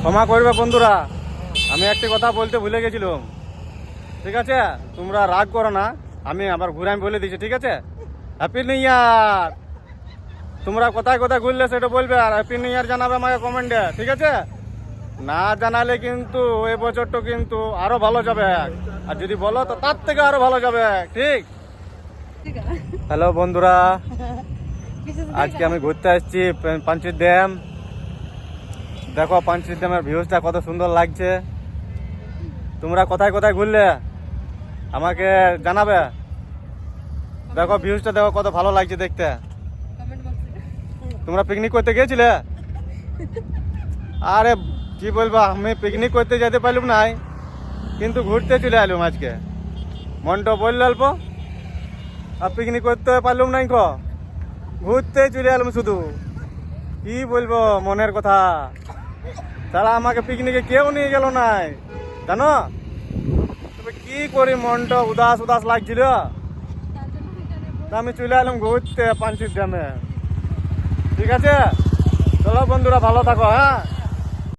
ক্ষমা করবে বন্ধুরা, আমি একটি কথা বলতে ভুলে গেছিলাম। ঠিক আছে, তোমরা রাগ করো না, আমি আবার ঘুরে আমি বলে দিচ্ছি। ঠিক আছে, হ্যাপি নিউ ইয়ার। তোমরা কোথায় কোথায় ঘুরলে সেটা বলবে, আর হ্যাপি নিউ ইয়ার জানাবে আমাকে কমেন্টে। ঠিক আছে, না জানালে কিন্তু এই বছরটা কিন্তু আরো ভালো যাবে, আর যদি বলো তো তার থেকে আরো ভালো যাবে। ঠিক। হ্যালো বন্ধুরা, আজকে আমি ঘুরতে আসছি পাঞ্চির ড্যাম। দেখো পাঞ্চির ড্যামের ভিউজটা কত সুন্দর লাগছে। তোমরা কোথায় কোথায় ঘুরলে আমাকে জানাবে। দেখো ভিউজটা দেখো কত ভালো লাগছে দেখতে। তোমরা পিকনিক করতে গিয়েছিলে? আরে কি বলবো, আমি পিকনিক করতে যেতে পারলাম নাই, কিন্তু ঘুরতে চলে এলাম আজকে। মনটা বলল অল্প, আর পিকনিক করতে পারলাম নাই, ঘুরতে চলে এলাম শুধু। কি বলবো মনের কথা, তারা আমাকে পিকনিকে কেউ নিয়ে গেল নাই, জানো? তবে কি করি, মনটা উদাস উদাস লাগছিল, তা আমি চলে এলাম ঘুরতে পাঞ্চির ড্যামে। ঠিক আছে, চলো বন্ধুরা, ভালো থাকো। হ্যাঁ।